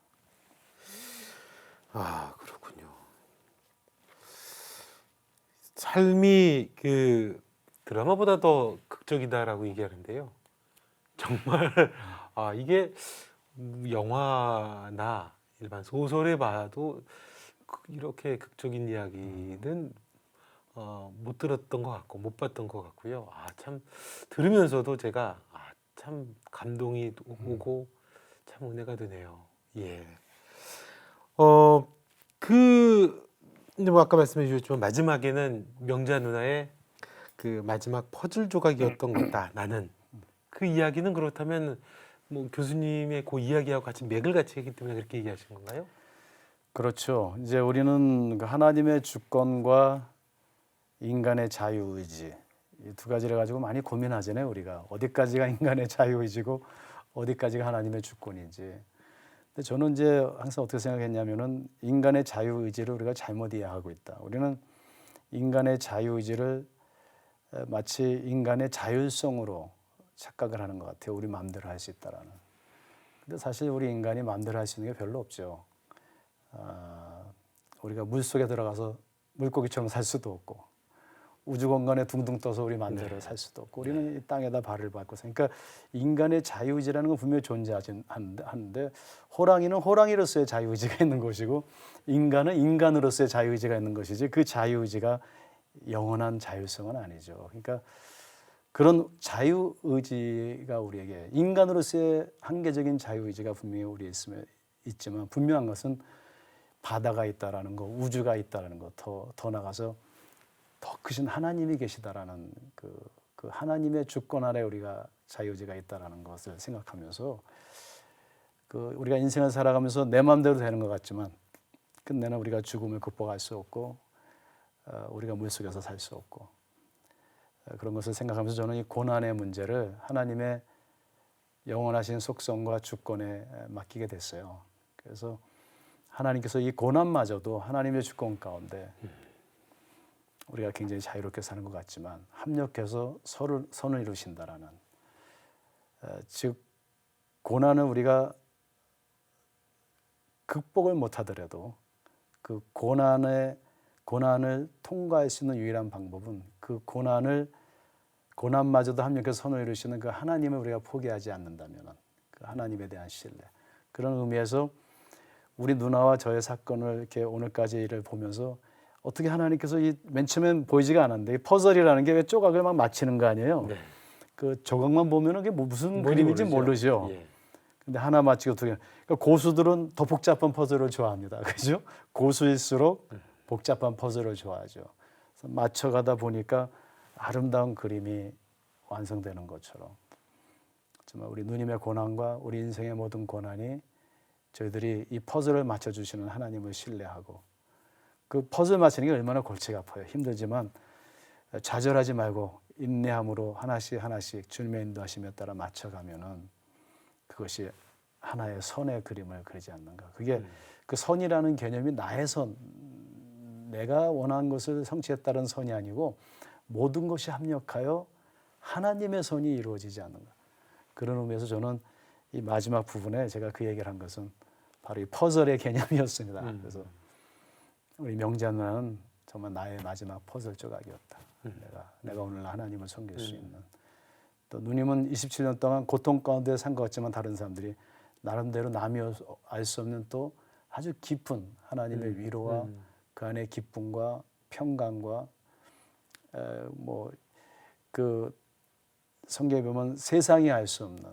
아, 그렇군요. 삶이 그 드라마보다 더 극적이다라고 얘기하는데요. 정말 이게 영화나 일반 소설에 봐도 이렇게 극적인 이야기는 못 들었던 것 같고 못 봤던 것 같고요. 참 들으면서도 제가 참 감동이 오고 참 은혜가 되네요. 예. 이제 뭐 아까 말씀해 주셨지만 마지막에는 명자 누나의 그 마지막 퍼즐 조각이었던 거다. 나는 그 이야기는 그렇다면 뭐 교수님의 그 이야기하고 같이 맥을 같이 했기 때문에 그렇게 얘기하신 건가요? 그렇죠. 이제 우리는 그 하나님의 주권과 인간의 자유의지 이 두 가지를 가지고 많이 고민하잖아요. 우리가 어디까지가 인간의 자유의지고 어디까지가 하나님의 주권인지. 근데 저는 이제 항상 어떻게 생각했냐면은 인간의 자유의지를 우리가 잘못 이해하고 있다. 우리는 인간의 자유의지를 마치 인간의 자율성으로 착각을 하는 것 같아요. 우리 마음대로 할 수 있다라는. 근데 사실 우리 인간이 마음대로 할 수 있는 게 별로 없죠. 우리가 물 속에 들어가서 물고기처럼 살 수도 없고 우주 공간에 둥둥 떠서 우리 마음대로 살 수도 없고 우리는 이 땅에다 발을 밟고 그러니까 인간의 자유의지라는 건 분명히 존재하긴 하는데 호랑이는 호랑이로서의 자유의지가 있는 것이고 인간은 인간으로서의 자유의지가 있는 것이지 그 자유의지가 영원한 자율성은 아니죠. 그러니까 그런 자유의지가 우리에게 인간으로서의 한계적인 자유의지가 분명히 우리에 있지만 분명한 것은 바다가 있다라는 거, 우주가 있다라는 거, 더 나가서 더 크신 하나님이 계시다라는 그 하나님의 주권 아래 우리가 자유의지가 있다라는 것을 생각하면서 그 우리가 인생을 살아가면서 내 마음대로 되는 것 같지만 끝내는 우리가 죽음을 극복할 수 없고 우리가 물속에서 살 수 없고 그런 것을 생각하면서 저는 이 고난의 문제를 하나님의 영원하신 속성과 주권에 맡기게 됐어요. 그래서 하나님께서 이 고난마저도 하나님의 주권 가운데 우리가 굉장히 자유롭게 사는 것 같지만 합력해서 선을 이루신다라는 즉 고난은 우리가 극복을 못하더라도 그 고난을 통과할 수 있는 유일한 방법은 그 고난마저도 합력해서 선을 이루시는 그 하나님을 우리가 포기하지 않는다면 그 하나님에 대한 신뢰 그런 의미에서 우리 누나와 저의 사건을 이렇게 오늘까지를 보면서 어떻게 하나님께서 이 맨 처음엔 보이지가 않았는데 이 퍼즐이라는 게 왜 조각을 막 맞히는 거 아니에요? 네. 그 조각만 보면은 그게 무슨 그림인지 모르죠. 예. 근데 하나 맞히고 두 개. 그러니까 고수들은 더 복잡한 퍼즐을 좋아합니다. 그죠? 고수일수록 복잡한 퍼즐을 좋아하죠. 그래서 맞춰가다 보니까 아름다운 그림이 완성되는 것처럼 정말 우리 누님의 고난과 우리 인생의 모든 고난이 저희들이 이 퍼즐을 맞춰주시는 하나님을 신뢰하고 그 퍼즐 맞추는 게 얼마나 골치가 아파요. 힘들지만 좌절하지 말고 인내함으로 하나씩 주님의 인도하심에 따라 맞춰가면은 그것이 하나의 선의 그림을 그리지 않는가. 그게 그 선이라는 개념이 나의 선, 내가 원하는 것을 성취했다는 선이 아니고 모든 것이 합력하여 하나님의 선이 이루어지지 않는가. 그런 의미에서 저는 이 마지막 부분에 제가 그 얘기를 한 것은 바로 이 퍼즐의 개념이었습니다. 그래서 우리 명자 누나는 정말 나의 마지막 퍼즐 조각이었다. 내가 오늘 하나님을 섬길 수 있는. 또 누님은 27년 동안 고통 가운데 산 것 같지만 다른 사람들이 나름대로 남이 알 수 없는 또 아주 깊은 하나님의 위로와 그 안에 기쁨과 평강과 뭐 그 성경에 보면 세상이 알 수 없는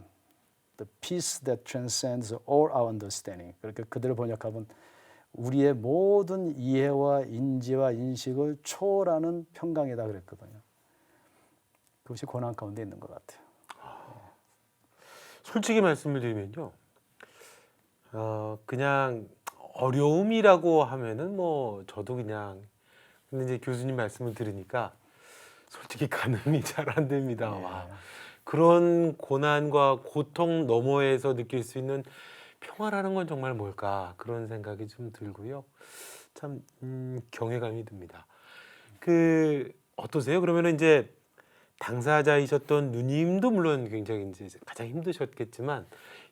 the peace that transcends all our understanding. 그렇게 그대로 번역하면 우리의 모든 이해와 인지와 인식을 초월하는 평강이다 그랬거든요. 그것이 고난 가운데 있는 것 같아요. 솔직히 말씀을 드리면요, 그냥 어려움이라고 하면은 뭐 저도 그냥 근데 이제 교수님 말씀을 들으니까 솔직히 가늠이 잘 안 됩니다. 와, 그런 고난과 고통 너머에서 느낄 수 있는 평화라는 건 정말 뭘까 그런 생각이 좀 들고요. 참 경외감이 듭니다. 그 어떠세요? 그러면은 이제 당사자이셨던 누님도 물론 굉장히 이제 가장 힘드셨겠지만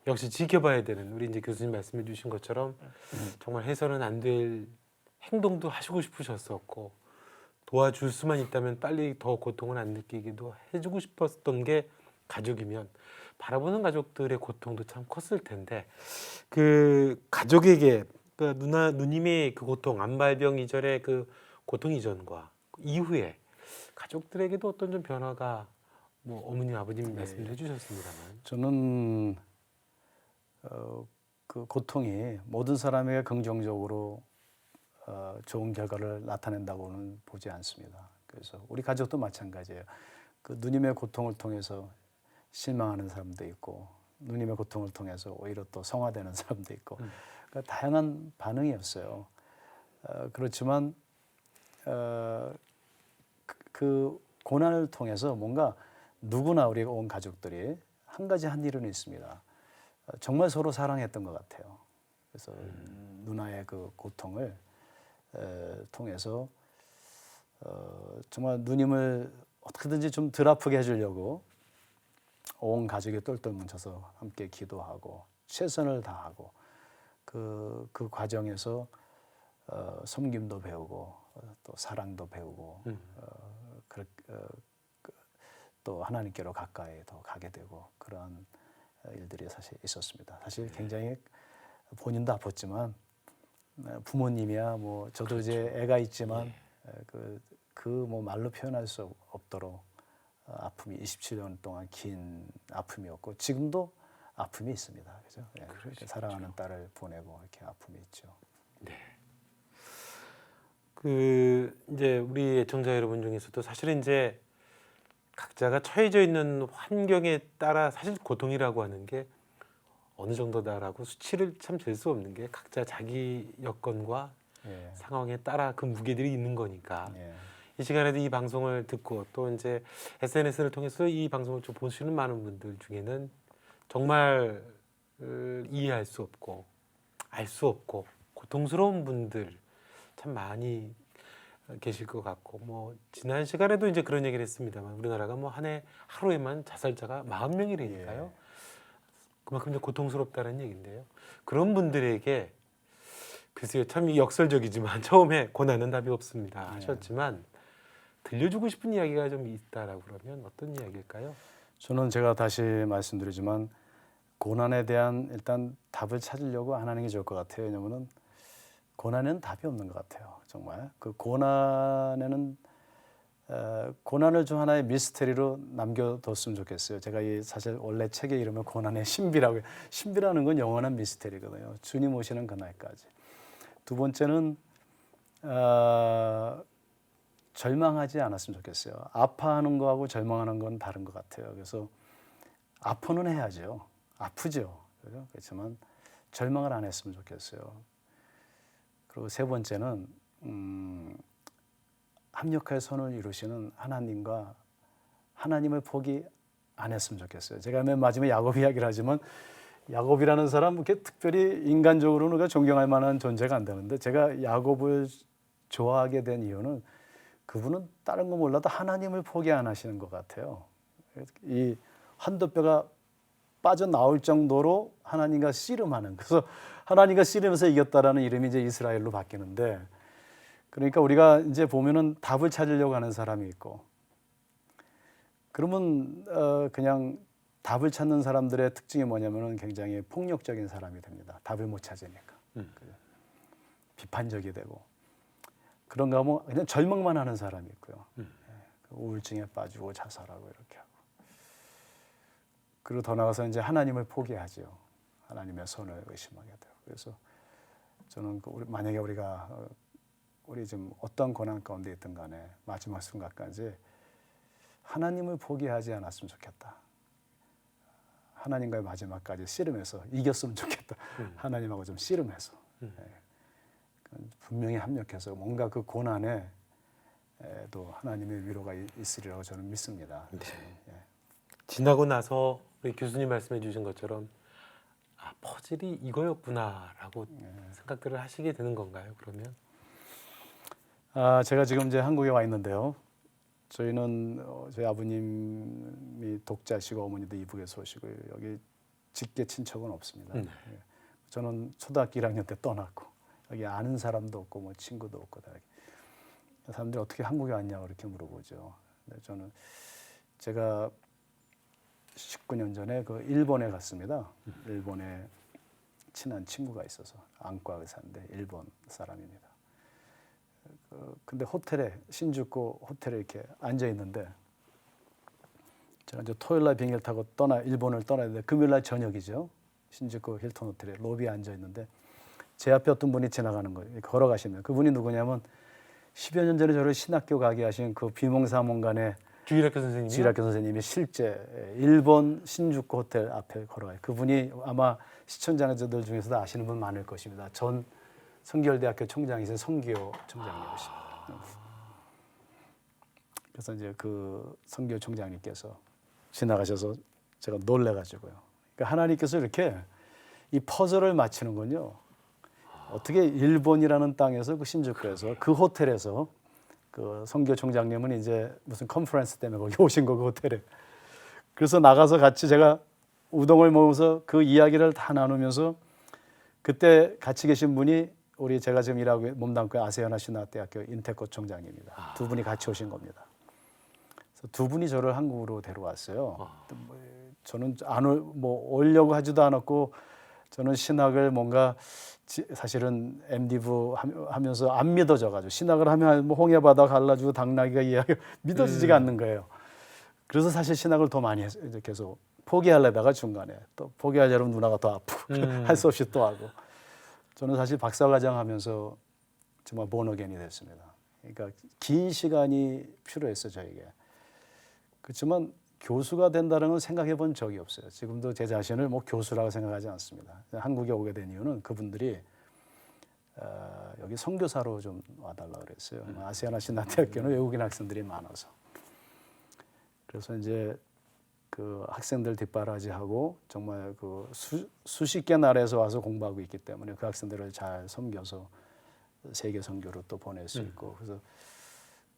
역시 지켜봐야 되는 우리 이제 교수님 말씀해 주신 것처럼 정말 해서는 안 될 행동도 하시고 싶으셨었고 도와줄 수만 있다면 빨리 더 고통을 안 느끼기도 해주고 싶었던 게 가족이면 바라보는 가족들의 고통도 참 컸을 텐데 그 가족에게 그러니까 누님의 그 고통, 암발병 이전의 그 고통 이전과 이후에 가족들에게도 어떤 좀 변화가 뭐 어머님 아버님이 말씀을 해주셨습니다만 저는 그 고통이 모든 사람에게 긍정적으로 좋은 결과를 나타낸다고는 보지 않습니다. 그래서 우리 가족도 마찬가지예요. 그 누님의 고통을 통해서 실망하는 사람도 있고 누님의 고통을 통해서 오히려 또 성화되는 사람도 있고 그러니까 다양한 반응이었어요. 그렇지만 그 고난을 통해서 뭔가 누구나 우리 온 가족들이 한 가지 한 일은 있습니다. 정말 서로 사랑했던 것 같아요. 그래서 누나의 그 고통을 통해서 정말 누님을 어떻게든지 좀 덜 아프게 해주려고 온 가족이 똘똘 뭉쳐서 함께 기도하고 최선을 다하고 그 과정에서 섬김도 배우고 또 사랑도 배우고 또 하나님께로 가까이 더 가게 되고 그런 일들이 사실 있었습니다. 사실 굉장히 본인도 아팠지만 부모님이야 뭐 저도 그렇죠. 이제 애가 있지만 그 뭐 말로 표현할 수 없도록 아픔이 27년 동안 긴 아픔이었고 지금도 아픔이 있습니다. 그죠? 예, 그렇죠. 사랑하는 딸을 보내고 이렇게 아픔이 있죠. 네. 그 이제 우리 애청자 여러분 중에서도 사실은 이제 각자가 처해져 있는 환경에 따라 사실 고통이라고 하는 게 어느 정도다라고 수치를 참 잴 수 없는 게 각자 자기 여건과 예. 상황에 따라 그 무게들이 있는 거니까 예. 이 시간에도 이 방송을 듣고 또 이제 SNS를 통해서 이 방송을 좀 보시는 많은 분들 중에는 정말 이해할 수 없고 알 수 없고 고통스러운 분들 참 많이 계실 것 같고 뭐 지난 시간에도 이제 그런 얘기를 했습니다만 우리나라가 뭐 한 해 하루에만 자살자가 40명이라니까요. 그만큼 이제 고통스럽다는 얘기인데요. 그런 분들에게 글쎄요 참 역설적이지만 처음에 고난은 답이 없습니다 하셨지만 들려주고 싶은 이야기가 좀 있다라고 그러면 어떤 이야기일까요? 저는 제가 다시 말씀드리지만 고난에 대한 일단 답을 찾으려고 안 하는 게 좋을 것 같아요. 왜냐면은 고난에는 답이 없는 것 같아요. 정말 그 고난에는 고난을 좀 하나의 미스테리로 남겨뒀으면 좋겠어요. 제가 이 사실 원래 책의 이름은 고난의 신비라고 해요. 신비라는 건 영원한 미스테리거든요. 주님 오시는 그날까지. 두 번째는 절망하지 않았으면 좋겠어요. 아파하는 거하고 절망하는 건 다른 것 같아요. 그래서 아파는 해야죠. 아프죠. 그렇지만 절망을 안 했으면 좋겠어요. 그리고 세 번째는 합력할 선을 이루시는 하나님과 하나님을 포기 안 했으면 좋겠어요. 제가 맨 마지막에 야곱 이야기를 하지만 야곱이라는 사람 이렇게 특별히 인간적으로는 우리가 존경할 만한 존재가 안 되는데 제가 야곱을 좋아하게 된 이유는 그분은 다른 거 몰라도 하나님을 포기 안 하시는 것 같아요. 이 한도 뼈가 빠져나올 정도로 하나님과 씨름하는 그래서 하나님과 씨름해서 이겼다라는 이름이 이제 이스라엘로 바뀌는데 그러니까 우리가 이제 보면은 답을 찾으려고 하는 사람이 있고 그러면 그냥 답을 찾는 사람들의 특징이 뭐냐면은 굉장히 폭력적인 사람이 됩니다. 답을 못 찾으니까 비판적이 되고 그런가 하면 그냥 절망만 하는 사람이 있고요. 우울증에 빠지고 자살하고 이렇게 하고 그리고 더 나아가서 이제 하나님을 포기하죠. 하나님의 손을 의심하게 되고 그래서 저는 만약에 우리 지금 어떤 고난 가운데 있든 간에 마지막 순간까지 하나님을 포기하지 않았으면 좋겠다. 하나님과의 마지막까지 씨름해서 이겼으면 좋겠다. 하나님하고 좀 씨름해서 분명히 합력해서 뭔가 그 고난에 또 하나님의 위로가 있으리라고 저는 믿습니다. 네. 지나고 나서 우리 교수님 말씀해 주신 것처럼 아, 퍼즐이 이거였구나라고 생각들을 하시게 되는 건가요? 그러면? 제가 지금 이제 한국에 와 있는데요. 저희는 저희 아버님이 독자시고 어머니도 이북에서 오시고 여기 직계 친척은 없습니다. 저는 초등학교 1학년 때 떠났고 여기 아는 사람도 없고 뭐 친구도 없고 다 사람들이 어떻게 한국에 왔냐고 이렇게 물어보죠. 근데 저는 제가 19년 전에 그 일본에 갔습니다. 일본에 친한 친구가 있어서 안과 의사인데 일본 사람입니다. 근데 호텔에 신주쿠 호텔에 이렇게 앉아 있는데 제가 이제 토요일 날 비행기를 타고 일본을 떠나야 되는데 금요일 날 저녁이죠. 신주쿠 힐튼 호텔에 로비에 앉아 있는데 제 앞에 어떤 분이 지나가는 거예요. 걸어가시면 그분이 누구냐면 10여 년 전에 저를 신학교 가게 하신 그 비몽사몽간의 주일학교 선생님이요? 주일학교 선생님이 실제 일본 신주쿠 호텔 앞에 걸어가요. 그분이 아마 시청자들 중에서도 아시는 분 많을 것입니다. 전 성결대학교 총장이신 성기호 총장님이십니다. 그래서 이제 그 성기호 총장님께서 지나가셔서 제가 놀래가지고요. 그러니까 하나님께서 이렇게 이 퍼즐을 맞추는군요. 어떻게 일본이라는 땅에서 그 신주쿠에서 그 호텔에서 그 성교 총장님은 이제 무슨 컨퍼런스 때문에 거기 오신 거고 호텔에. 그래서 나가서 같이 제가 우동을 먹으면서 그 이야기를 다 나누면서 그때 같이 계신 분이 우리 제가 지금 일하고 몸담고 아세아나 신학대학교 인테코 총장입니다. 두 분이 같이 오신 겁니다. 그래서 두 분이 저를 한국으로 데려왔어요. 저는 뭐 오려고 하지도 않았고 저는 신학을 뭔가 사실은 MD부 하면서 안 믿어져가지고 신학을 하면 뭐 홍해바다 갈라지고 당나귀가 이야기 믿어지지가 않는 거예요. 그래서 사실 신학을 더 많이 계속 포기하려다가 중간에 또 포기하자면 누나가 더 아프고 할 수 없이 또 하고 저는 사실 박사과정 하면서 정말 본어겐이 됐습니다. 그러니까 긴 시간이 필요했어요 저에게. 그렇지만 교수가 된다는 건 생각해 본 적이 없어요. 지금도 제 자신을 뭐 교수라고 생각하지 않습니다. 한국에 오게 된 이유는 그분들이 여기 선교사로 좀 와달라 그랬어요. 아시아나 신학대학교는 외국인 학생들이 많아서. 그래서 이제 그 학생들 뒷바라지하고 정말 그 수십 개 나라에서 와서 공부하고 있기 때문에 그 학생들을 잘 섬겨서 세계 선교로 또 보낼 수 있고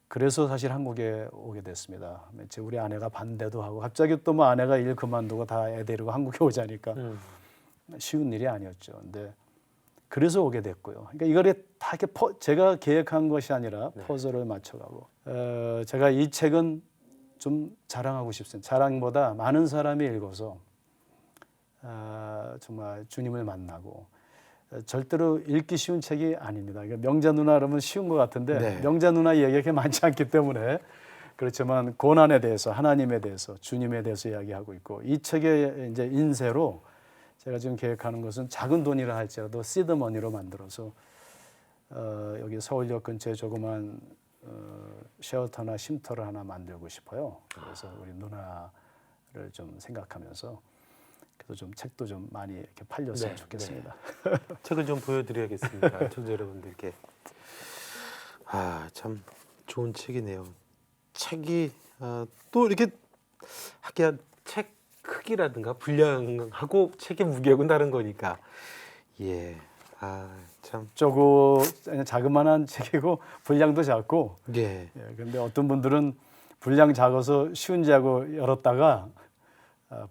그래서 사실 한국에 오게 됐습니다. 우리 아내가 반대도 하고 갑자기 또 뭐 아내가 일 그만두고 다 애 데리고 한국에 오자니까 쉬운 일이 아니었죠. 근데 그래서 오게 됐고요. 그러니까 이거를 다 이렇게 제가 계획한 것이 아니라 퍼즐을 맞춰가고 제가 이 책은 좀 자랑하고 싶습니다. 자랑보다 많은 사람이 읽어서 정말 주님을 만나고 절대로 읽기 쉬운 책이 아닙니다. 명자 누나 그러면 쉬운 것 같은데 네. 명자 누나 이야기가 그렇게 많지 않기 때문에 그렇지만 고난에 대해서 하나님에 대해서 주님에 대해서 이야기하고 있고 이 책의 이제 인쇄로 제가 지금 계획하는 것은 작은 돈이라 할지라도 시드머니로 만들어서 여기 서울역 근처에 조그만 쉘터나 쉼터를 하나 만들고 싶어요. 그래서 우리 누나를 좀 생각하면서 그래서 좀 책도 좀 많이 이렇게 팔렸으면 좋겠습니다. 네. 책을 좀 보여드려야겠습니다. 청자 여러분들께. 참 좋은 책이네요. 책이 또 이렇게 하기야 책 크기라든가 분량하고 책의 무게하고 다른 거니까 참 조금 자그마한 책이고 분량도 작고 그런데 어떤 분들은 분량 작아서 쉬운 줄 알고 열었다가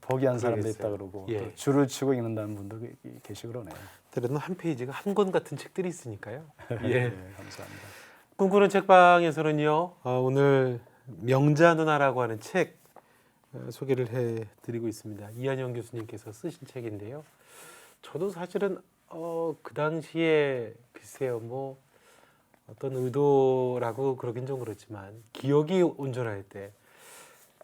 포기한 사람도 있다 그러고 또 줄을 치고 읽는다는 분도 계시고 그러네요. 때로는 한 페이지가 한 권 같은 책들이 있으니까요. 감사합니다. 꿈꾸는 책방에서는요 오늘 명자 누나라고 하는 책 소개를 해드리고 있습니다. 이한영 교수님께서 쓰신 책인데요. 저도 사실은 그 당시에 글쎄요 뭐 어떤 의도라고 그러긴 좀 그렇지만 기억이 온전할 때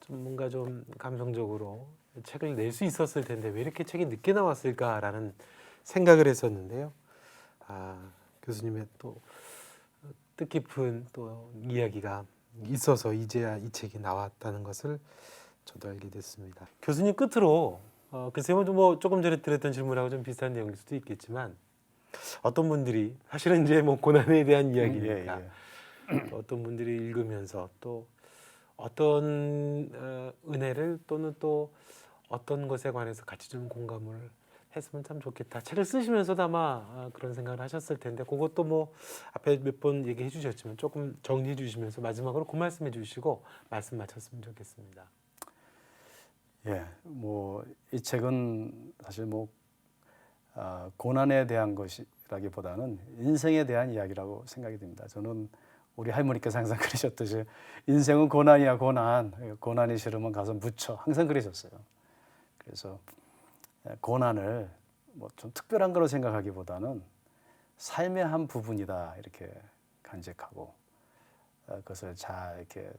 좀 뭔가 좀 감성적으로 책을 낼 수 있었을 텐데 왜 이렇게 책이 늦게 나왔을까라는 생각을 했었는데요. 교수님의 또 뜻깊은 또 이야기가 있어서 이제야 이 책이 나왔다는 것을 저도 알게 됐습니다. 교수님 끝으로 글쎄요 뭐 조금 전에 드렸던 질문하고 좀 비슷한 내용일 수도 있겠지만 어떤 분들이 사실은 이제 뭐 고난에 대한 이야기니까 어떤 분들이 읽으면서 또 어떤 은혜를 또는 또 어떤 것에 관해서 같이 좀 공감을 했으면 참 좋겠다. 책을 쓰시면서도 아마 그런 생각을 하셨을 텐데 그것도 뭐 앞에 몇 번 얘기해 주셨지만 조금 정리해 주시면서 마지막으로 그 말씀해 주시고 말씀 마쳤으면 좋겠습니다. 뭐 이 책은 사실 뭐 고난에 대한 것이라기보다는 인생에 대한 이야기라고 생각이 듭니다. 저는 우리 할머니께서 항상 그러셨듯이 인생은 고난이야 고난. 고난이 싫으면 가서 묻혀. 항상 그러셨어요. 그래서 고난을 뭐 좀 특별한 거로 생각하기보다는 삶의 한 부분이다 이렇게 간직하고 그것을 잘 이렇게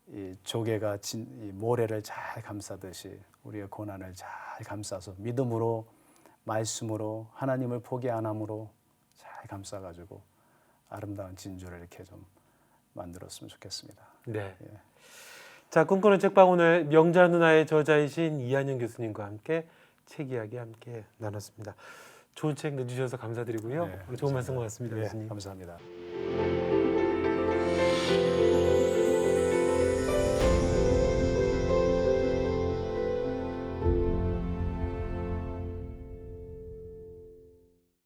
이 조개가 이 모래를 잘 감싸듯이 우리의 고난을 잘 감싸서 믿음으로 말씀으로 하나님을 포기 안 함으로 잘 감싸가지고 아름다운 진주를 이렇게 좀 만들었으면 좋겠습니다. 네. 예. 자, 꿈꾸는 책방 오늘 명자 누나의 저자이신 이한영 교수님과 함께 책 이야기 함께 나눴습니다. 좋은 책 내주셔서 감사드리고요. 네, 좋은 말씀 고맙습니다, 예, 교수님. 감사합니다.